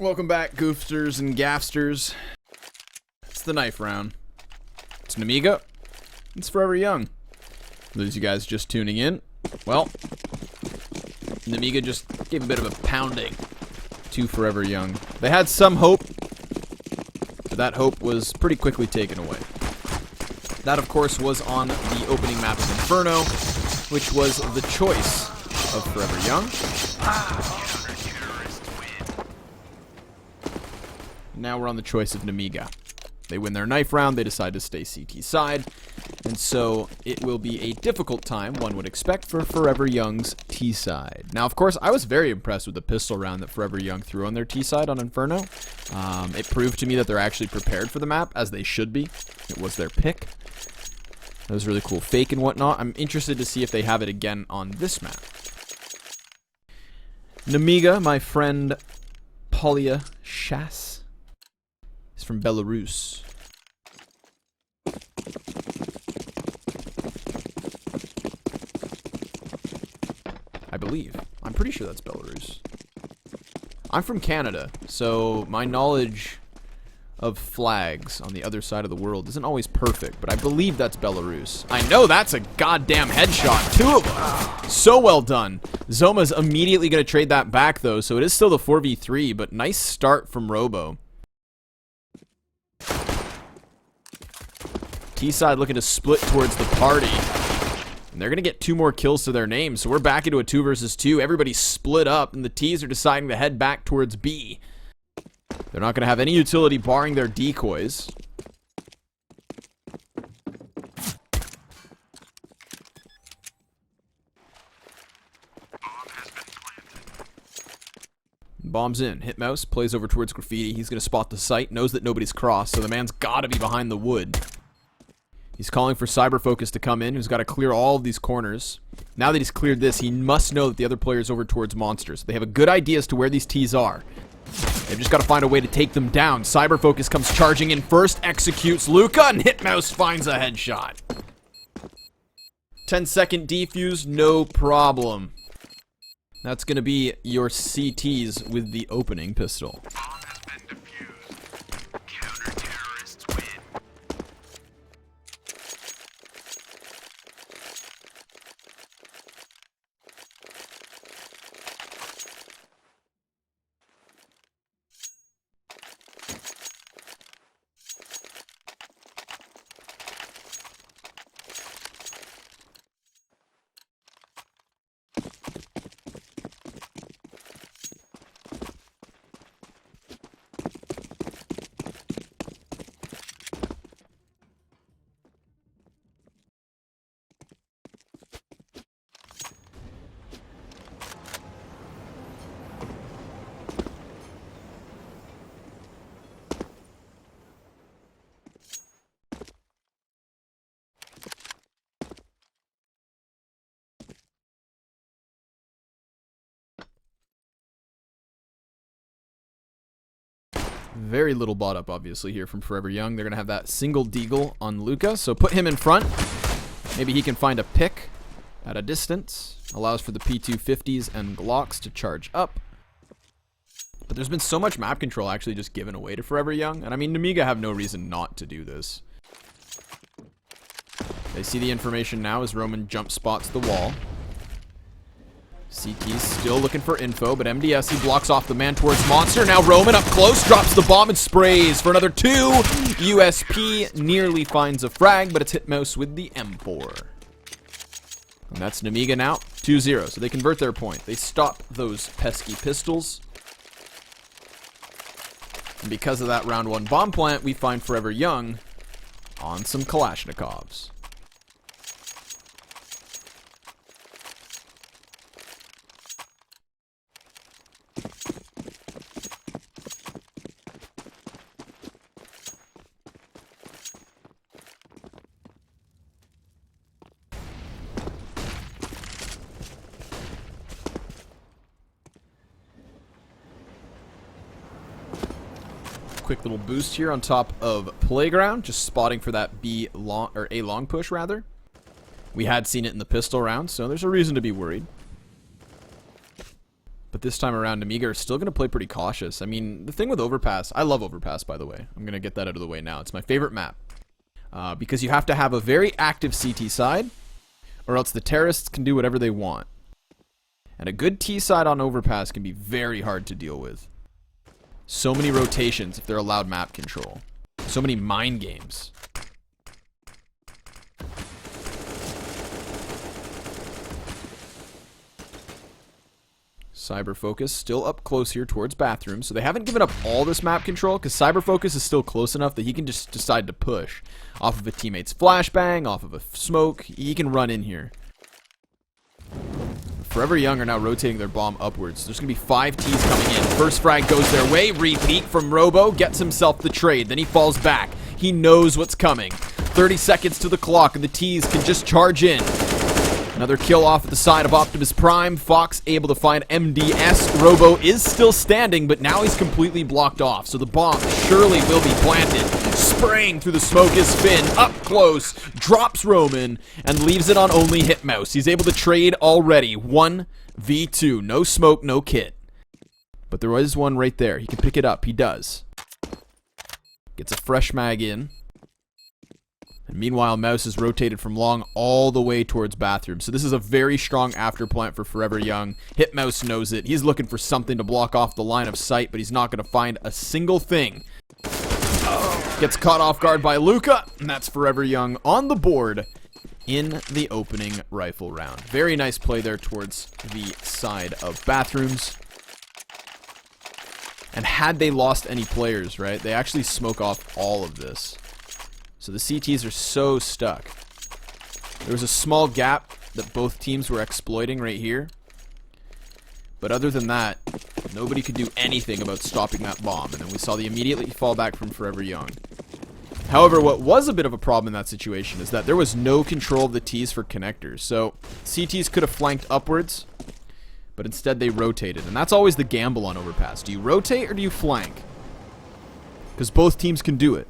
Welcome back, goofsters and gaffsters. It's the knife round. It's Nemiga. It's Forever Young. For those of you guys just tuning in, well, Nemiga just gave a bit of a pounding to Forever Young. They had some hope, but that hope was pretty quickly taken away. That, of course, was on the opening map of Inferno, which was the choice of Forever Young. Now we're on the choice of Nemiga. They win their knife round, they decide to stay CT side, and so it will be a difficult time, one would expect, for Forever Young's T side. Now, of course, I was very impressed with the pistol round that Forever Young threw on their T side on Inferno. It proved to me that they're actually prepared for the map, as they should be. It was their pick. That was really cool fake and whatnot. I'm interested to see if they have it again on this map. Nemiga, my friend Polya Shas, is from Belarus. I believe. I'm pretty sure that's Belarus. I'm from Canada, so my knowledge of flags on the other side of the world isn't always perfect, but I believe that's Belarus. I know that's a goddamn headshot. Two of them. So well done. Zoma's immediately going to trade that back, though, so it is still the 4v3, but nice start from Robo. T-side looking to split towards the party. And they're going to get 2 more kills to their name, so we're back into a 2 versus 2. Everybody's split up, and the T's are deciding to head back towards B. They're not going to have any utility barring their decoys. Bombs in. Hitmouse plays over towards Graffiti. He's going to spot the site, knows that nobody's crossed, so the man's got to be behind the wood. He's calling for Cyberfocus to come in, who's got to clear all of these corners. Now that he's cleared this, he must know that the other player's over towards Monsters. They have a good idea as to where these T's are. They've just got to find a way to take them down. Cyberfocus comes charging in first, executes Luca, and Hitmouse finds a headshot. 10-second defuse, no problem. That's going to be your CTs with the opening pistol. Very little bot up, obviously, here from Forever Young. They're going to have that single deagle on Luca, so put him in front. Maybe he can find a pick at a distance. Allows for the P250s and Glocks to charge up. But there's been so much map control actually just given away to Forever Young. And I mean, Nemiga have no reason not to do this. They see the information now as Roman jump spots the wall. CT's still looking for info, but MDS, he blocks off the man towards Monster. Now Roman up close, drops the bomb and sprays for another 2. USP nearly finds a frag, but it's Hitmouse with the M4. And that's Nemiga now, 2-0. So they convert their point. They stop those pesky pistols. And because of that round 1 bomb plant, we find Forever Young on some Kalashnikovs. Quick little boost here on top of Playground, just spotting for that B long, or A long push rather. We had seen it in the pistol round, so there's a reason to be worried. But this time around, Nemiga are still going to play pretty cautious. I mean, the thing with overpass, I love overpass, by the way. I'm going to get that out of the way now. It's my favorite map. Because you have to have a very active CT side, or else the terrorists can do whatever they want. And a good T side on overpass can be very hard to deal with. So many rotations if they're allowed map control. So many mind games. Cyber Focus still up close here towards bathroom. So they haven't given up all this map control because Cyber Focus is still close enough that he can just decide to push. Off of a teammate's flashbang, off of a smoke, he can run in here. forZe.FY are now rotating their bomb upwards. There's going to be 5 Ts coming in. First frag goes their way. Repeat from Robo. Gets himself the trade. Then he falls back. He knows what's coming. 30 seconds to the clock and the Ts can just charge in. Another kill off at the side of Optimus Prime. Fox able to find MDS. Robo is still standing, but now he's completely blocked off. So the bomb surely will be planted. Spraying through the smoke is Finn. Up close. Drops Roman and leaves it on only Hitmouse. He's able to trade already. 1v2. No smoke, no kit. But there was one right there. He can pick it up. He does. Gets a fresh mag in. And meanwhile, Mouse is rotated from long all the way towards bathroom. So this is a very strong after plant for forZe.FY. Hitmouse knows it. He's looking for something to block off the line of sight, but he's not going to find a single thing. Gets caught off guard by Luca, and that's forZe.FY on the board in the opening rifle round. Very nice play there towards the side of bathrooms. And had they lost any players, right, they actually smoke off all of this. So the CTs are so stuck. There was a small gap that both teams were exploiting right here. But other than that, nobody could do anything about stopping that bomb. And then we saw the immediately fall back from forZe.FY. However, what was a bit of a problem in that situation is that there was no control of the Ts for connectors. So CTs could have flanked upwards, but instead they rotated. And that's always the gamble on overpass. Do you rotate or do you flank? Because both teams can do it.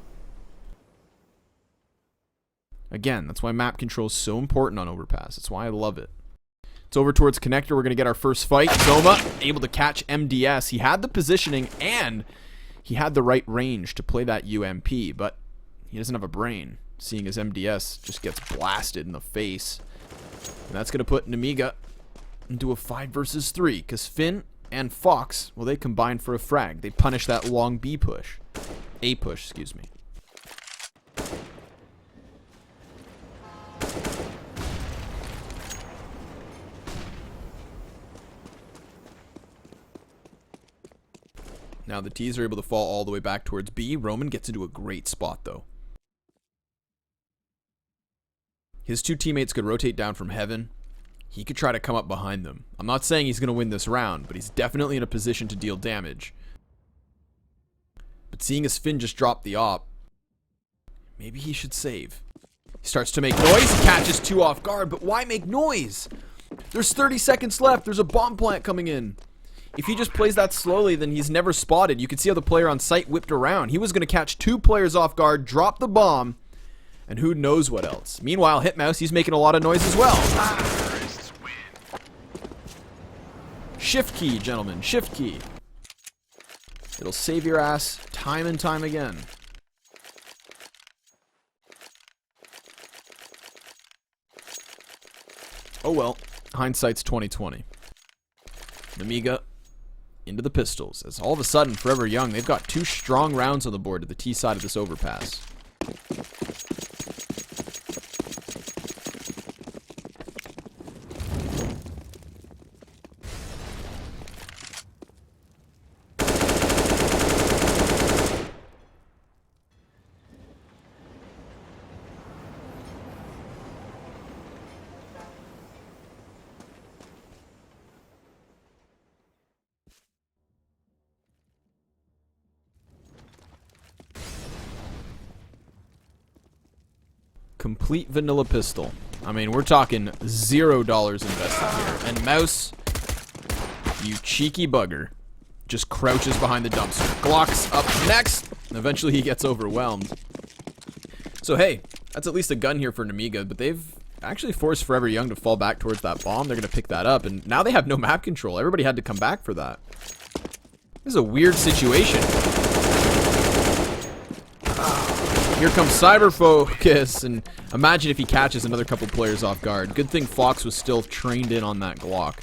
Again, that's why map control is so important on overpass. That's why I love it. It's over towards connector. We're going to get our first fight. Zoma able to catch MDS. He had the positioning and he had the right range to play that UMP, but he doesn't have a brain, seeing as MDS just gets blasted in the face. And that's going to put Nemiga into a 5 versus 3 because Finn and Fox, well, they combined for a frag. They punish that long B push. A push, excuse me. Now the Ts are able to fall all the way back towards B. Roman gets into a great spot, though. His 2 teammates could rotate down from heaven. He could try to come up behind them. I'm not saying he's going to win this round, but he's definitely in a position to deal damage. But seeing as Finn just dropped the op, maybe he should save. He starts to make noise. He catches 2 off guard, but why make noise? There's 30 seconds left. There's a bomb plant coming in. If he just plays that slowly, then he's never spotted. You can see how the player on site whipped around. He was going to catch 2 players off guard, drop the bomb, and who knows what else. Meanwhile, Hitmouse, he's making a lot of noise as well. Shift key, gentlemen. Shift key. It'll save your ass time and time again. Oh well. Hindsight's 20/20. Nemiga into the pistols. As all of a sudden, forZe.FY, they've got 2 strong rounds on the board to the T side of this overpass. Complete vanilla pistol. I mean, we're talking $0 invested here. And Mouse, you cheeky bugger, just crouches behind the dumpster. Glock's up next. And eventually he gets overwhelmed. So hey, that's at least a gun here for Nemiga, but they've actually forced Forever Young to fall back towards that bomb. They're going to pick that up, and now they have no map control. Everybody had to come back for that. This is a weird situation. Here comes CyberFocus, and imagine if he catches another couple players off guard. Good thing Fox was still trained in on that Glock.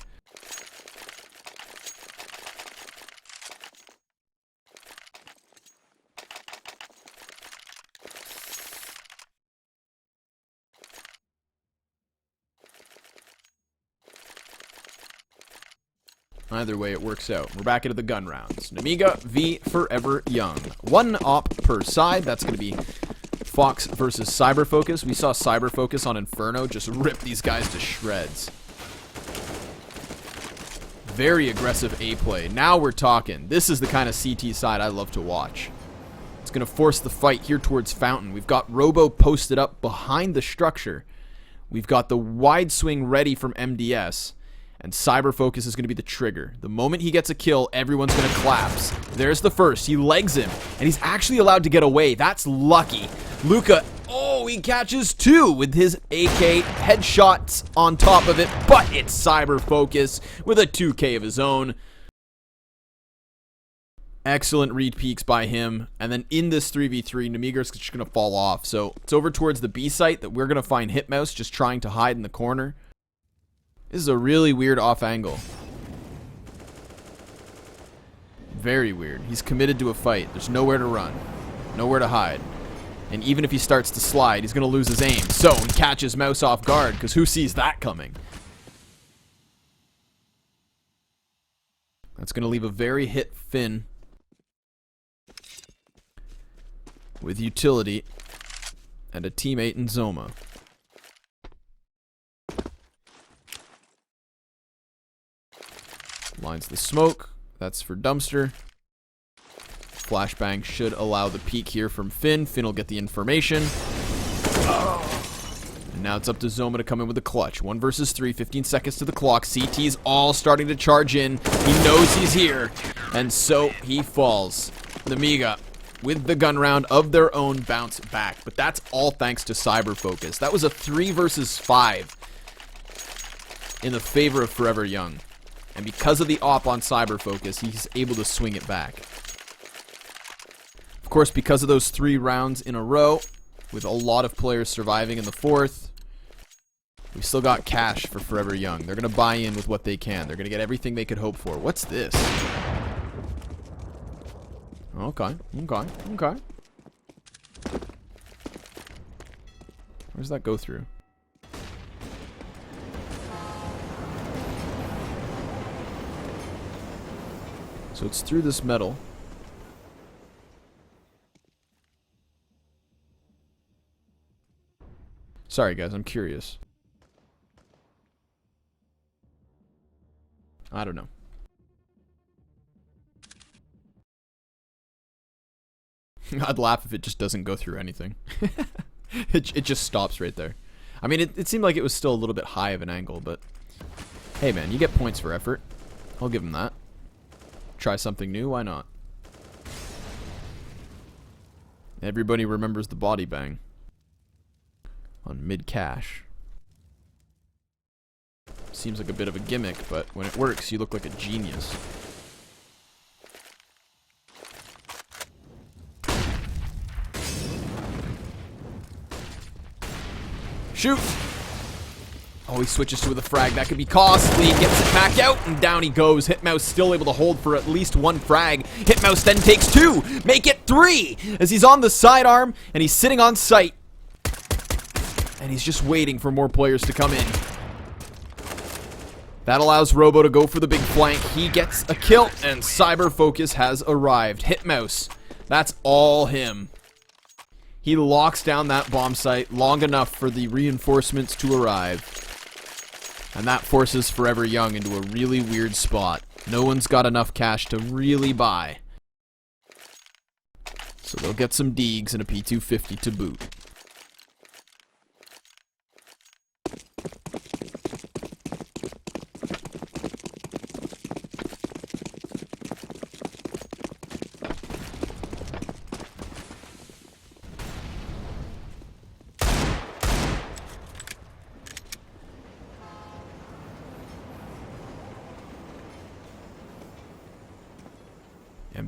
Either way, it works out. We're back into the gun rounds. Nemiga v Forever Young. 1 op per side. That's going to be Fox versus CyberFocus. We saw CyberFocus on Inferno just rip these guys to shreds. Very aggressive A play. Now we're talking. This is the kind of CT side I love to watch. It's going to force the fight here towards Fountain. We've got Robo posted up behind the structure. We've got the wide swing ready from MDS. And CyberFocus is going to be the trigger. The moment he gets a kill, everyone's going to collapse. There's the first. He legs him. And he's actually allowed to get away. That's lucky. Luca, oh, he catches 2 with his AK headshots on top of it. But it's CyberFocus with a 2K of his own. Excellent read peeks by him. And then in this 3v3, Nemiga's just going to fall off. So it's over towards the B site that we're going to find Hitmouse just trying to hide in the corner. This is a really weird off angle. Very weird. He's committed to a fight. There's nowhere to run. Nowhere to hide. And even if he starts to slide, he's going to lose his aim. So he catches Mouse off guard, because who sees that coming? That's going to leave a very hit Finn with utility and a teammate in Zoma. Lines the smoke. That's for Dumpster. Flashbang should allow the peek here from Finn. Finn will get the information. And now it's up to Zoma to come in with a clutch. 1 versus 3, 15 seconds to the clock. CT's all starting to charge in. He knows he's here. And so he falls. Nemiga, with the gun round of their own, bounce back. But that's all thanks to CyberFocus. That was a 3 versus 5 in the favor of Forever Young. And because of the op on CyberFocus, he's able to swing it back. Of course, because of those 3 rounds in a row, with a lot of players surviving in the 4th, we still got cash for Forever Young. They're going to buy in with what they can. They're going to get everything they could hope for. What's this? Okay. Where's that go through? So it's through this metal. Sorry guys, I'm curious. I don't know. I'd laugh if it just doesn't go through anything. it just stops right there. I mean, it seemed like it was still a little bit high of an angle, but hey man, you get points for effort. I'll give him that. Try something new, why not? Everybody remembers the body bang on mid-cash. Seems like a bit of a gimmick, but when it works, you look like a genius. Shoot! Oh, he switches to the frag. That could be costly. Gets it back out, and down he goes. Hitmouse still able to hold for at least 1 frag. Hitmouse then takes 2. Make it 3! As he's on the sidearm, and he's sitting on sight. And he's just waiting for more players to come in. That allows Robo to go for the big flank. He gets a kill, and CyberFocus has arrived. Hitmouse. That's all him. He locks down that bomb site long enough for the reinforcements to arrive. And that forces Forever Young into a really weird spot. No one's got enough cash to really buy. So they'll get some Deegs and a P250 to boot.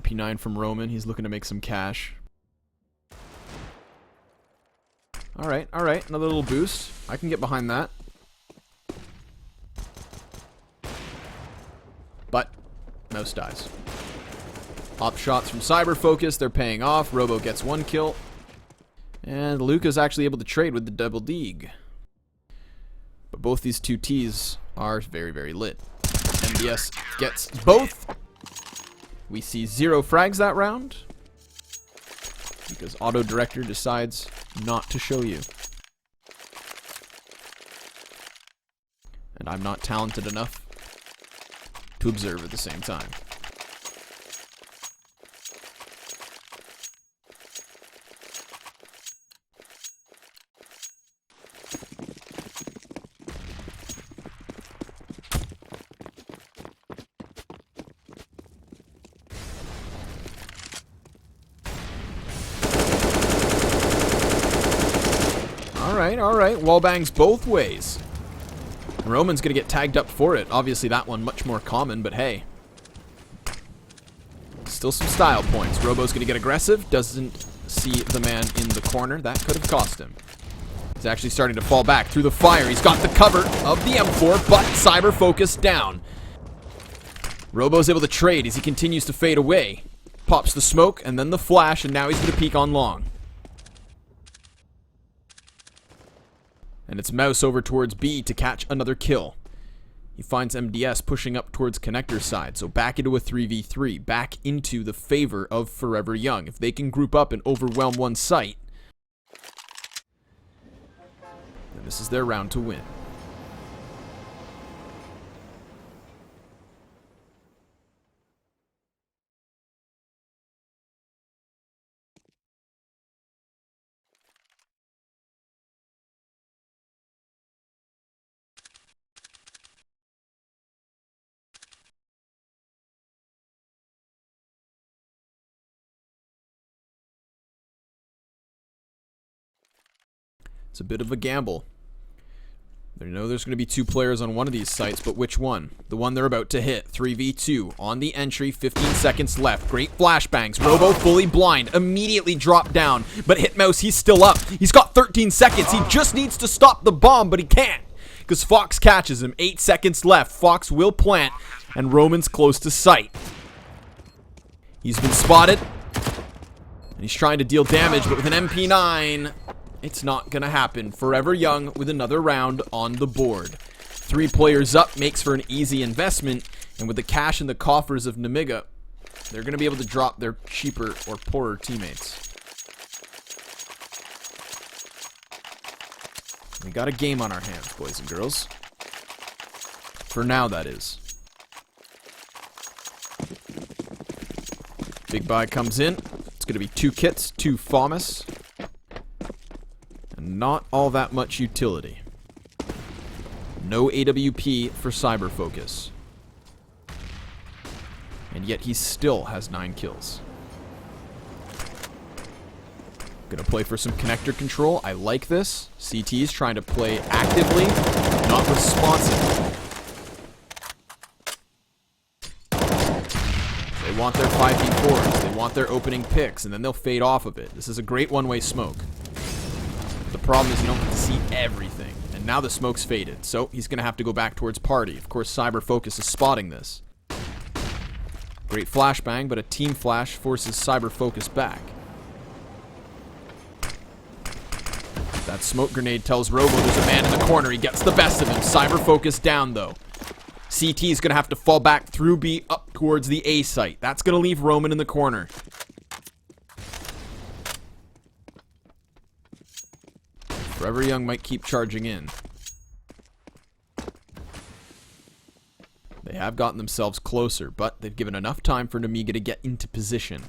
MP9 from Roman. He's looking to make some cash. Alright, alright. Another little boost. I can get behind that. But Mouse dies. Op shots from CyberFocus. They're paying off. Robo gets 1 kill. And Luca's actually able to trade with the double dig. But both these two Ts are very, very lit. MDS gets both. We see 0 frags that round. Because Auto Director decides not to show you. And I'm not talented enough to observe at the same time. Alright, wallbangs both ways. Roman's gonna get tagged up for it. Obviously that one much more common, but hey. Still some style points. Robo's gonna get aggressive. Doesn't see the man in the corner. That could have cost him. He's actually starting to fall back through the fire. He's got the cover of the M4, but CyberFocus down. Robo's able to trade as he continues to fade away. Pops the smoke and then the flash, and now he's gonna peek on long. And it's Mouse over towards B to catch another kill. He finds MDS pushing up towards connector side. So back into a 3v3. Back into the favor of Forever Young. If they can group up and overwhelm one site, then this is their round to win. It's a bit of a gamble. They know there's going to be 2 players on one of these sites, but which one? The one they're about to hit. 3v2 on the entry, 15 seconds left. Great flashbangs. Robo fully blind, immediately dropped down. But Hitmouse, he's still up. He's got 13 seconds. He just needs to stop the bomb, but he can't. Because Fox catches him. 8 seconds left. Fox will plant, and Roman's close to sight. He's been spotted. And he's trying to deal damage, but with an MP9... it's not gonna happen. Forever Young with another round on the board. 3 players up makes for an easy investment, and with the cash in the coffers of Nemiga, they're gonna be able to drop their cheaper or poorer teammates. We got a game on our hands, boys and girls. For now, that is. Big buy comes in. It's gonna be 2 kits, 2 FOMAS. Not all that much utility. No AWP for CyberFocus. And yet he still has 9 kills. Gonna play for some connector control. I like this. CT's trying to play actively, not responsively. They want their 5v4s. They want their opening picks, and then they'll fade off of it. This is a great one-way smoke. The problem is you don't get to see everything. And now the smoke's faded. So he's going to have to go back towards party. Of course, CyberFocus is spotting this. Great flashbang, but a team flash forces CyberFocus back. That smoke grenade tells Robo there's a man in the corner. He gets the best of him. CyberFocus down, though. CT is going to have to fall back through B up towards the A site. That's going to leave Roman in the corner. Forever Young might keep charging in. They have gotten themselves closer, but they've given enough time for Nemiga to get into position.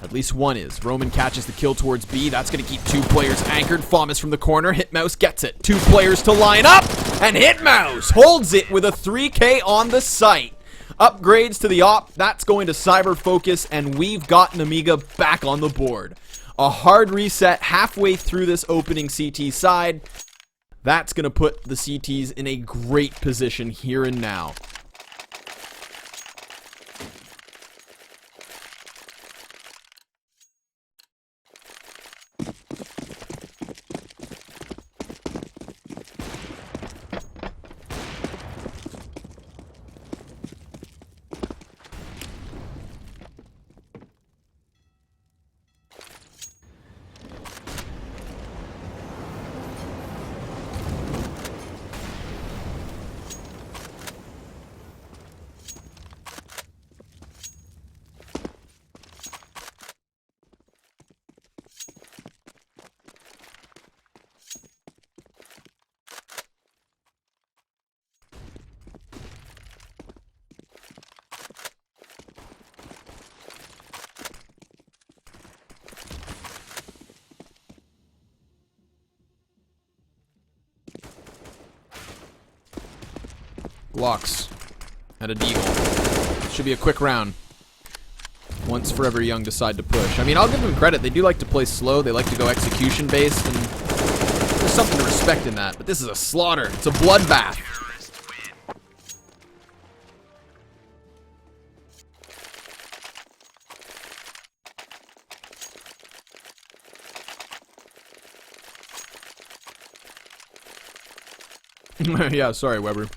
At least one is. Roman catches the kill towards B. That's going to keep 2 players anchored. FOMAS from the corner. Hitmouse gets it. 2 players to line up, and Hitmouse holds it with a 3K on the site. Upgrades to the op. That's going to CyberFocus, and we've got Nemiga back on the board. A hard reset halfway through this opening CT side. That's going to put the CTs in a great position here and now. Walks. At a deagle. Should be a quick round. Once Forever Young decide to push. I mean, I'll give them credit. They do like to play slow. They like to go execution based, and there's something to respect in that. But this is a slaughter. It's a bloodbath. Yeah, sorry, Weber.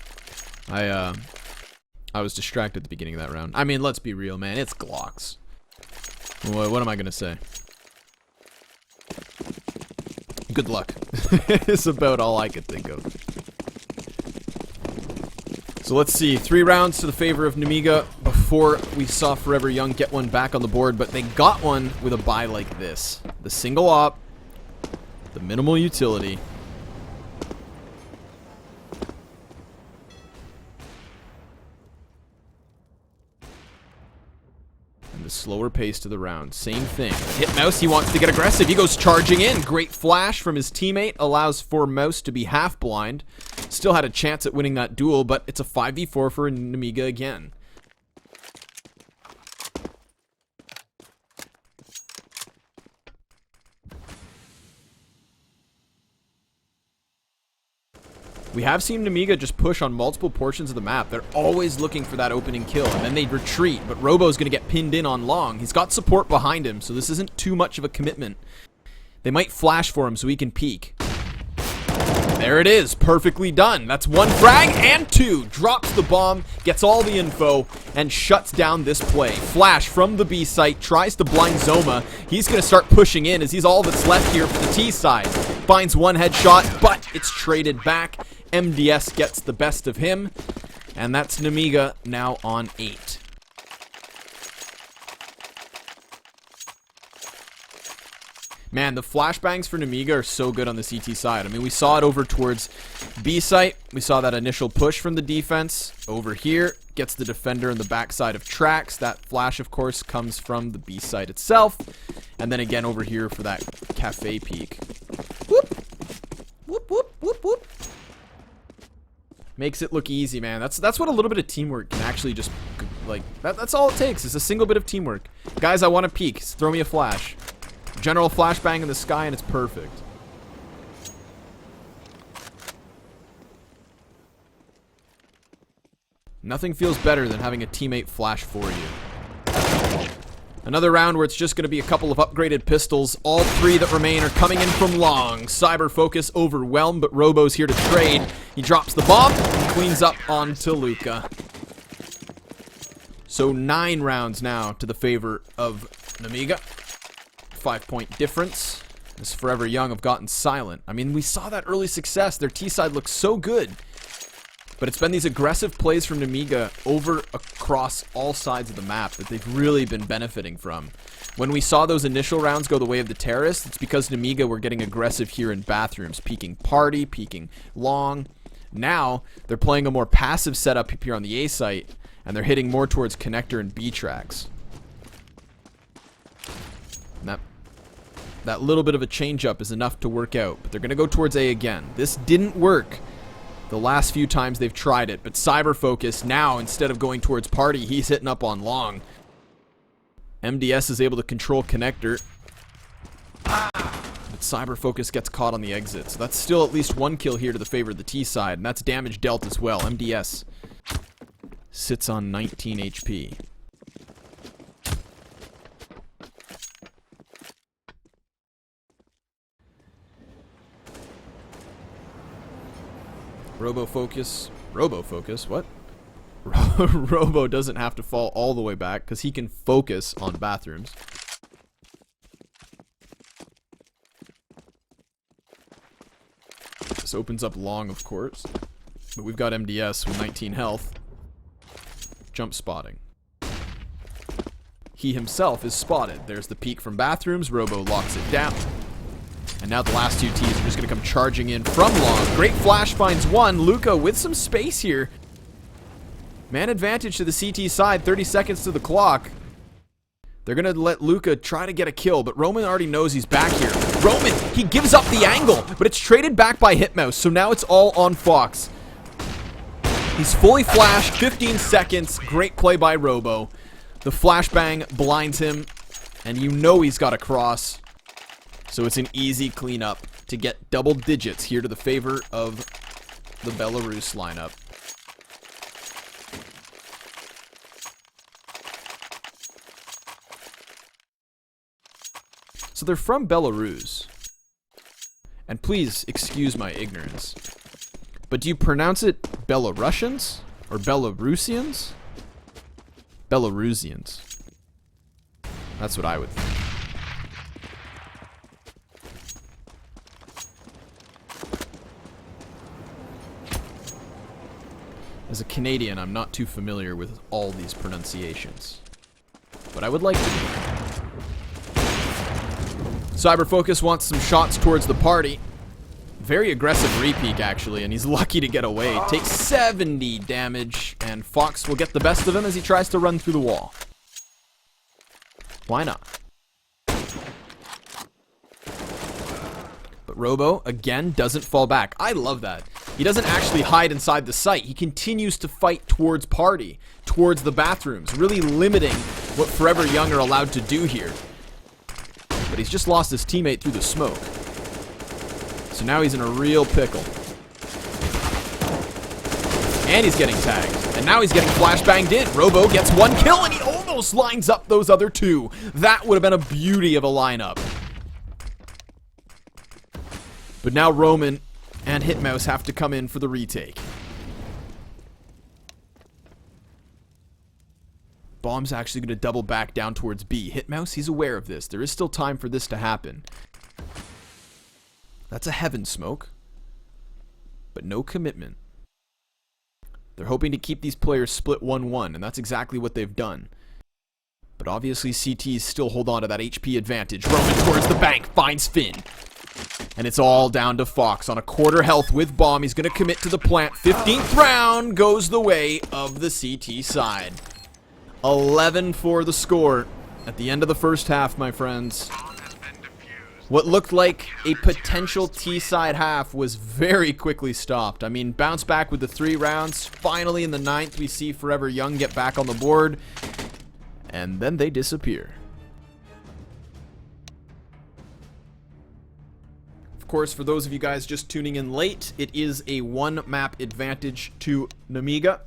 I was distracted at the beginning of that round. I mean, let's be real, man. It's Glocks. What am I gonna say? Good luck. It's about all I could think of. So let's see. 3 rounds to the favor of Nemiga before we saw Forever Young get one back on the board, but they got one with a buy like this. The single op, the minimal utility. The slower pace to the round. Same thing. Hit Mouse, he wants to get aggressive. He goes charging in. Great flash from his teammate. Allows for Mouse to be half blind. Still had a chance at winning that duel, but it's a 5v4 for Nemiga again. We have seen Nemiga just push on multiple portions of the map. They're always looking for that opening kill, and then they retreat, but Robo's going to get pinned in on long. He's got support behind him, so this isn't too much of a commitment. They might flash for him so he can peek. There it is, perfectly done. That's 1 frag and 2. Drops the bomb, gets all the info, and shuts down this play. Flash from the B site, tries to blind Zoma. He's going to start pushing in as he's all that's left here for the T side. Finds 1 headshot, but it's traded back. MDS gets the best of him, and that's Nemiga now on 8. Man, the flashbangs for Nemiga are so good on the CT side. I mean, we saw it over towards B site. We saw that initial push from the defense. Over here, gets the defender on the backside of tracks. That flash, of course, comes from the B site itself. And then again over here for that cafe peek. Whoop! Whoop, whoop, whoop, whoop. Makes it look easy, man. That's what a little bit of teamwork can actually just, like, that's all it takes. It's a single bit of teamwork. Guys, I want to peek. Throw me a flash. General flashbang in the sky, and it's perfect. Nothing feels better than having a teammate flash for you. Another round where it's just going to be a couple of upgraded pistols. All 3 that remain are coming in from long. Cyber Focus overwhelmed, but Robo's here to trade. He drops the bomb and cleans up onto Luca. So 9 rounds now to the favor of Nemiga. 5-point difference. As Forever Young have gotten silent. I mean, we saw that early success. Their T-side looks so good. But it's been these aggressive plays from Nemiga over across all sides of the map that they've really been benefiting from. When we saw those initial rounds go the way of the terrorists, it's because Nemiga were getting aggressive here in bathrooms, peeking party, peeking long. Now, they're playing a more passive setup here on the A site, and they're hitting more towards connector and B tracks. And that little bit of a change-up is enough to work out, but they're going to go towards A again. This didn't work the last few times they've tried it, but Cyber Focus now, instead of going towards party, he's hitting up on long. MDS is able to control connector. But Cyber Focus gets caught on the exit, so that's still at least 1 kill here to the favor of the T side, and that's damage dealt as well. MDS sits on 19 HP. Robo Focus, what? Robo doesn't have to fall all the way back because he can focus on bathrooms. This opens up long, of course. But we've got MDS with 19 health. Jump spotting. He himself is spotted. There's the peek from bathrooms. Robo locks it down. And now the last 2 Ts are just going to come charging in from long. Great flash finds 1. Luca with some space here. Man advantage to the CT side. 30 seconds to the clock. They're going to let Luca try to get a kill, but Roman already knows he's back here. Roman, he gives up the angle, but it's traded back by Hitmouse, so now it's all on Fox. He's fully flashed, 15 seconds. Great play by Robo. The flashbang blinds him, and you know he's got a cross. So it's an easy cleanup to get double digits here to the favor of the Belarus lineup. So they're from Belarus. And please excuse my ignorance. But do you pronounce it Belarusians? Or Belarusians? Belarusians. That's what I would think. As a Canadian, I'm not too familiar with all these pronunciations. But I would like to be. Cyberfocus wants some shots towards the party. Very aggressive repeat, actually, and he's lucky to get away. Takes 70 damage, and Fox will get the best of him as he tries to run through the wall. Why not? But Robo, again, doesn't fall back. I love that. He doesn't actually hide inside the site. He continues to fight towards party, towards the bathrooms, really limiting what Forever Young are allowed to do here. But he's just lost his teammate through the smoke. So now he's in a real pickle. And he's getting tagged. And now he's getting flashbanged in. Robo gets one kill and he almost lines up those other two. That would have been a beauty of a lineup. But now Roman and Hitmouse have to come in for the retake. Bomb's actually going to double back down towards B. Hitmouse, he's aware of this. There is still time for this to happen. That's a heaven smoke. But no commitment. They're hoping to keep these players split 1-1, and that's exactly what they've done. But obviously CTs still hold on to that HP advantage. Roman towards the bank, finds Finn. And it's all down to Fox on a quarter health with bomb. He's going to commit to the plant. 15th round goes the way of the CT side. 11 for the score at the end of the first half, my friends. What looked like a potential T-side half was very quickly stopped. I mean, bounce back with the 3 rounds. Finally, in the 9th, we see Forever Young get back on the board. And then they disappear. Of course, for those of you guys just tuning in late, it is a 1-map advantage to Nemiga.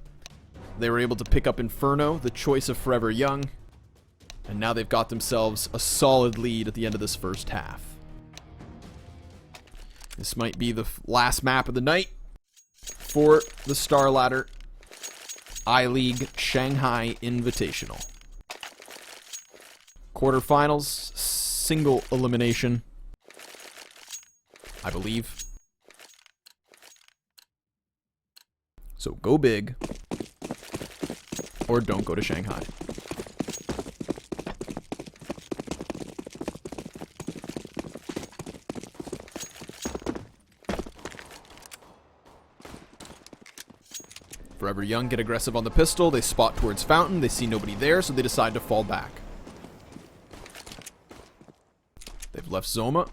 They were able to pick up Inferno, the choice of Forever Young. And now they've got themselves a solid lead at the end of this first half. This might be the last map of the night for the Star Ladder I-League Shanghai Invitational. Quarterfinals, single elimination, I believe. So go big, or don't go to Shanghai. Forever Young get aggressive on the pistol. They spot towards Fountain. They see nobody there, so they decide to fall back. They've left Zoma.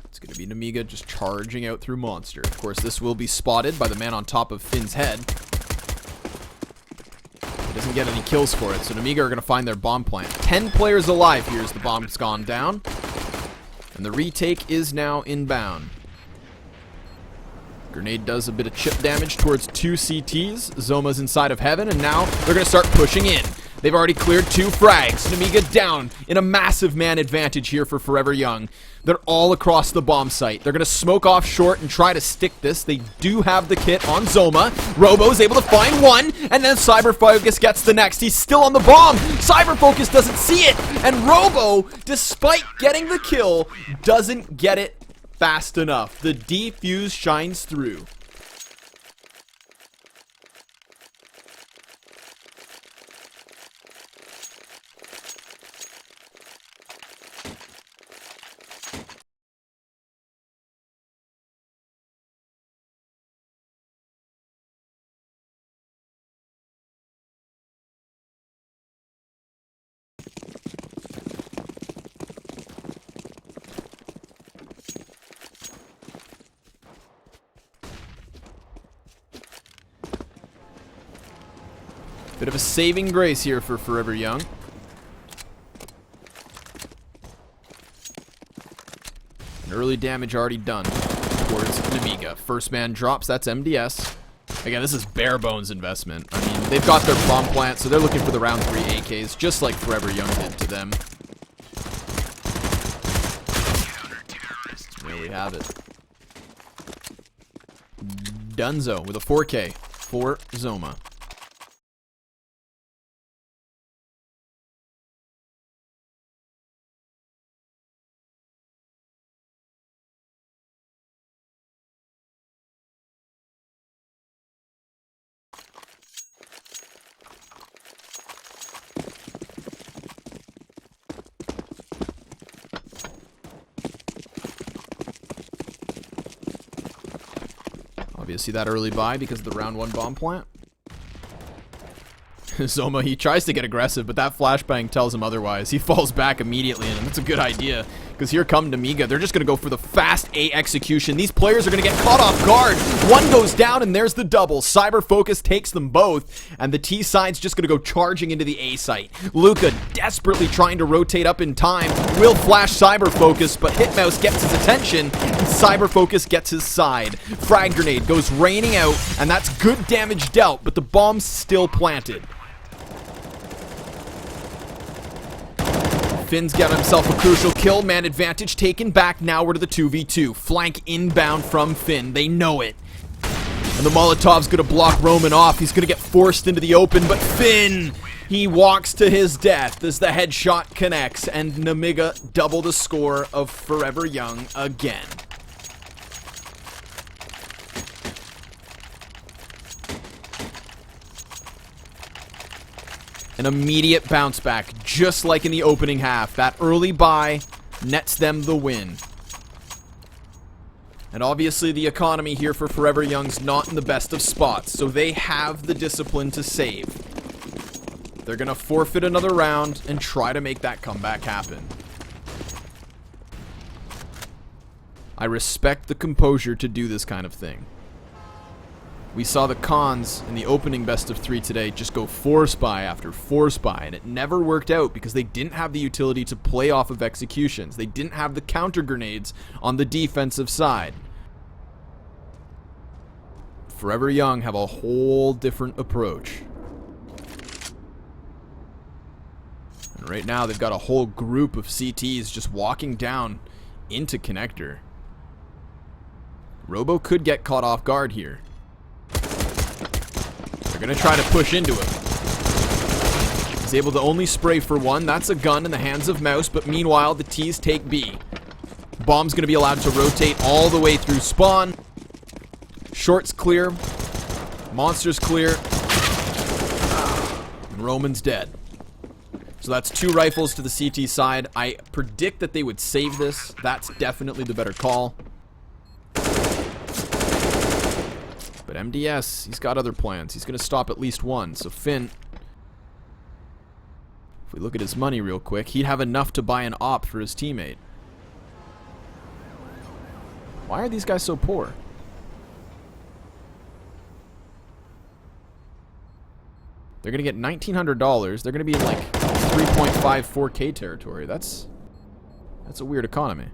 It's going to be Nemiga just charging out through Monster. Of course, this will be spotted by the man on top of Finn's head. He doesn't get any kills for it, so Nemiga are going to find their bomb plant. 10 players alive here as the bomb's gone down. And the retake is now inbound. Grenade does a bit of chip damage towards 2 CTs. Zoma's inside of heaven, and now they're going to start pushing in. They've already cleared 2 frags. Nemiga down in a massive man advantage here for Forever Young. They're all across the bomb site. They're going to smoke off short and try to stick this. They do have the kit on Zoma. Robo's able to find one, and then CyberFocus gets the next. He's still on the bomb. CyberFocus doesn't see it, and Robo, despite getting the kill, doesn't get it fast enough. The defuse shines through. Bit of a saving grace here for Forever Young. And early damage already done towards Nemiga. First man drops, that's MDS. Again, this is bare bones investment. I mean, they've got their bomb plant, so they're looking for the round 3 AKs, just like Forever Young did to them. There we have it. Dunzo with a 4K for Zoma. Obviously that early buy because of the round 1 bomb plant. Zoma, he tries to get aggressive, but that flashbang tells him otherwise. He falls back immediately, and that's a good idea. Because here come Nemiga. They're just going to go for the fast A execution. These players are going to get caught off guard. One goes down, and there's the double. Cyber Focus takes them both, and the T side's just going to go charging into the A site. Luca desperately trying to rotate up in time. Will flash Cyber Focus, but Hitmouse gets his attention, and Cyber Focus gets his side. Frag Grenade goes raining out, and that's good damage dealt, but the bomb's still planted. Finn's got himself a crucial kill. Man advantage taken back. Now we're to the 2v2. Flank inbound from Finn. They know it. And the Molotov's going to block Roman off. He's going to get forced into the open. But Finn, he walks to his death as the headshot connects. And Nemiga double the score of Forever Young again. An immediate bounce back, just like in the opening half. That early buy nets them the win. And obviously the economy here for Forever Young's not in the best of spots, so they have the discipline to save. They're going to forfeit another round and try to make that comeback happen. I respect the composure to do this kind of thing. We saw the cons in the opening best of 3 today just go force buy after force buy, and it never worked out because they didn't have the utility to play off of executions. They didn't have the counter grenades on the defensive side. Forever Young have a whole different approach. And right now they've got a whole group of CTs just walking down into connector. Robo could get caught off guard here. They're going to try to push into him. He's able to only spray for 1. That's a gun in the hands of Mouse, but meanwhile, the T's take B. Bomb's going to be allowed to rotate all the way through spawn. Short's clear. Monster's clear. And Roman's dead. So that's 2 rifles to the CT side. I predict that they would save this. That's definitely the better call. But MDS, he's got other plans. He's going to stop at least 1. So Finn, if we look at his money real quick, he'd have enough to buy an op for his teammate. Why are these guys so poor? They're going to get $1,900. They're going to be in like 3.54K territory. That's a weird economy.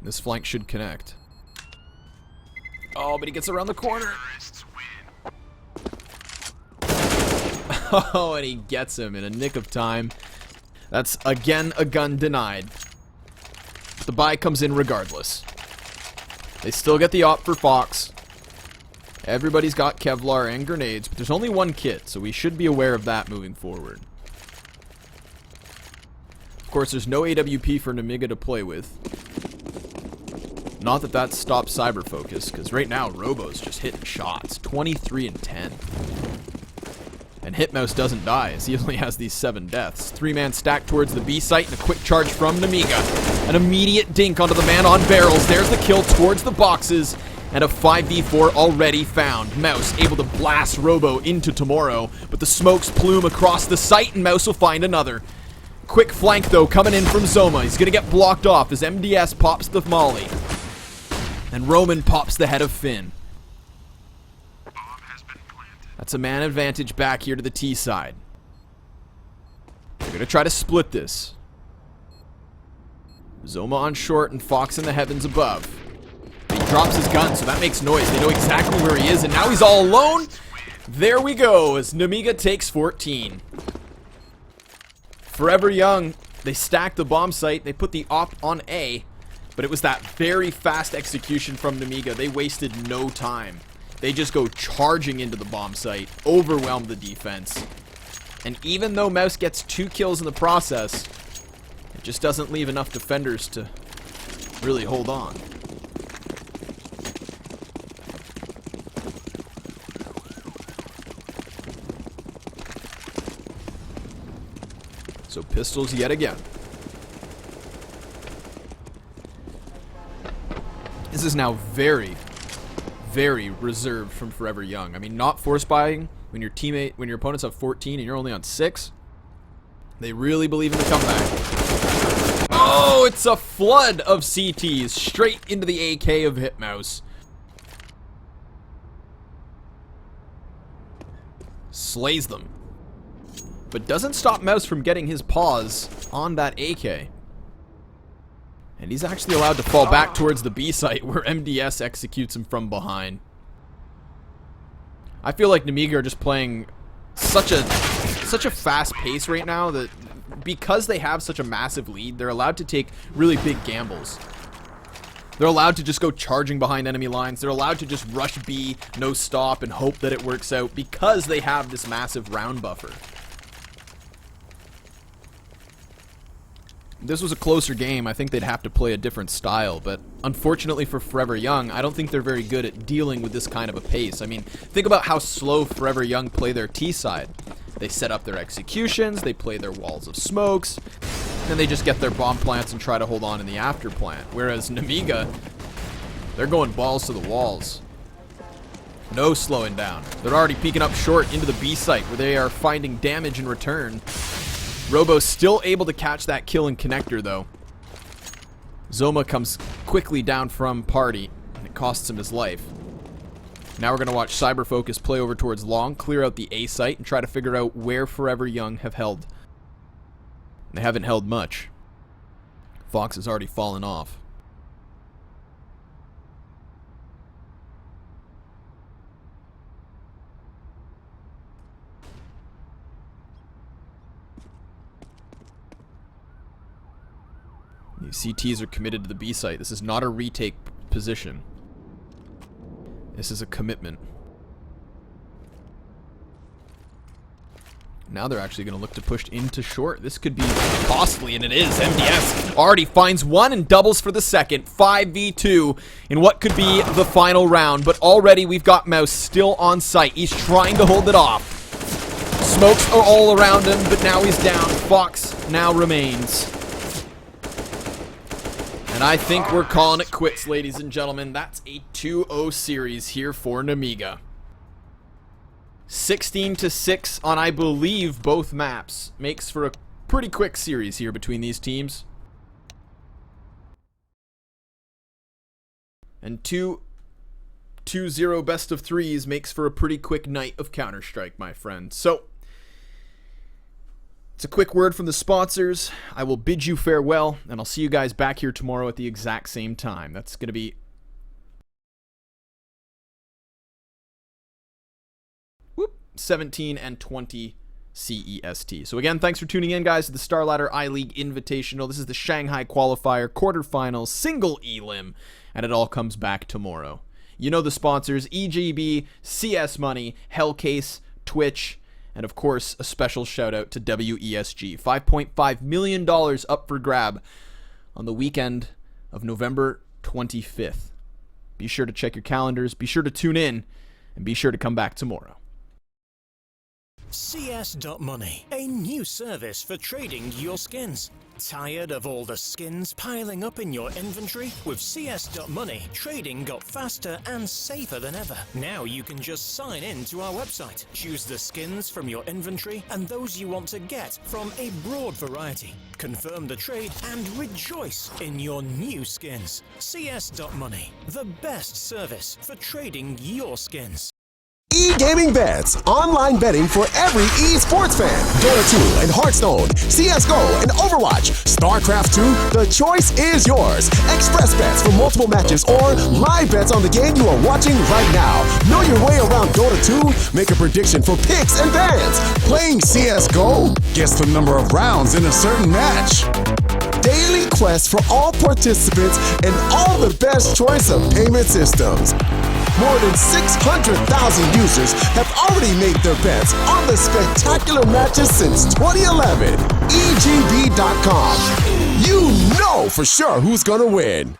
This flank should connect. Oh, but he gets around the corner. Oh, and he gets him in a nick of time. That's, again, a gun denied. But the buy comes in regardless. They still get the op for Fox. Everybody's got Kevlar and grenades, but there's only 1 kit, so we should be aware of that moving forward. Of course, there's no AWP for Nemiga to play with. Not that that stops Cyber Focus, because right now Robo's just hitting shots. 23 and 10. And Hitmouse doesn't die, as he only has these 7 deaths. 3-man stack towards the B site, and a quick charge from Nemiga. An immediate dink onto the man on barrels. There's the kill towards the boxes, and a 5v4 already found. Mouse able to blast Robo into Tomorrow, but the smokes plume across the site, and Mouse will find another. Quick flank, though, coming in from Zoma. He's going to get blocked off as MDS pops the molly. And Roman pops the head of Finn. That's a man advantage back here to the T side. They're going to try to split this. Zoma on short and Fox in the heavens above. He drops his gun, so that makes noise. They know exactly where he is, and now he's all alone. There we go, as Nemiga takes 14. Forever Young, they stacked the bomb site. They put the op on A, but it was that very fast execution from Nemiga. They wasted no time. They just go charging into the bomb site, overwhelm the defense. And even though Mouse gets 2 kills in the process, it just doesn't leave enough defenders to really hold on. So pistols yet again. This is now very, very reserved from Forever Young. I mean, not force buying when your opponents have 14 and you're only on 6. They really believe in the comeback. Oh, it's a flood of CTs straight into the AK of Hitmouse. Slays them. But doesn't stop Mouse from getting his paws on that AK. And he's actually allowed to fall back towards the B site where MDS executes him from behind. I feel like Nemiga are just playing such a fast pace right now that because they have such a massive lead, they're allowed to take really big gambles. They're allowed to just go charging behind enemy lines. They're allowed to just rush B, no stop, and hope that it works out because they have this massive round buffer. This was a closer game. I think they'd have to play a different style, but unfortunately for Forever Young, I don't think they're very good at dealing with this kind of a pace. I mean, think about how slow Forever Young play their T side. They set up their executions, they play their walls of smokes, and they just get their bomb plants and try to hold on in the after plant. Whereas Nemiga, they're going balls to the walls. No slowing down. They're already peeking up short into the B site where they are finding damage in return. Robo still able to catch that kill in connector, though. Zoma comes quickly down from party, and it costs him his life. Now we're going to watch Cyber Focus play over towards long, clear out the A site, and try to figure out where Forever Young have held. They haven't held much. Fox has already fallen off. These CTs are committed to the B site. This is not a retake position. This is a commitment. Now they're actually going to look to push into short. This could be costly, and it is. MDS already finds one and doubles for the second. 5v2 in what could be the final round. But already we've got Mouse still on site. He's trying to hold it off. Smokes are all around him, but now he's down. Fox now remains. And I think we're calling it quits, ladies and gentlemen. That's a 2-0 series here for Nemiga. 16-6 on, I believe, both maps. Makes for a pretty quick series here between these teams. And 2-0 best of threes makes for a pretty quick night of Counter-Strike, my friend. So, it's a quick word from the sponsors. I will bid you farewell, and I'll see you guys back here tomorrow at the exact same time. That's going to be 17 and 20 CEST. So again, thanks for tuning in, guys, to the Star Ladder I-League Invitational. This is the Shanghai Qualifier, quarterfinals, single elim, and it all comes back tomorrow. You know the sponsors: EGB, CS Money, Hellcase, Twitch, and of course, a special shout out to WESG. $5.5 million up for grab on the weekend of November 25th. Be sure to check your calendars, be sure to tune in, and be sure to come back tomorrow. CS.Money, a new service for trading your skins. Tired of all the skins piling up in your inventory? With CS.Money, trading got faster and safer than ever. Now you can just sign in to our website, choose the skins from your inventory and those you want to get from a broad variety. Confirm the trade and rejoice in your new skins. CS.Money, the best service for trading your skins. E-Gaming Bets, online betting for every esports fan. Dota 2 and Hearthstone, CSGO and Overwatch, StarCraft 2, the choice is yours. Express bets for multiple matches or live bets on the game you are watching right now. Know your way around Dota 2? Make a prediction for picks and bans. Playing CSGO? Guess the number of rounds in a certain match. Daily quests for all participants and all the best choice of payment systems. More than 600,000 users have already made their bets on the spectacular matches since 2011. EGB.com. You know for sure who's gonna win.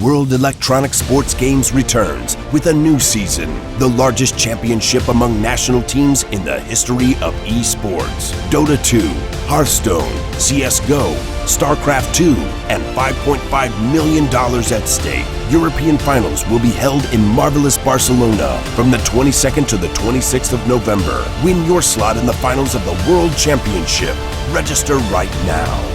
World Electronic Sports Games returns with a new season, the largest championship among national teams in the history of esports. Dota 2, Hearthstone, CSGO, StarCraft 2, and $5.5 million at stake. European finals will be held in marvelous Barcelona from the 22nd to the 26th of November. Win your slot in the finals of the World Championship. Register right now.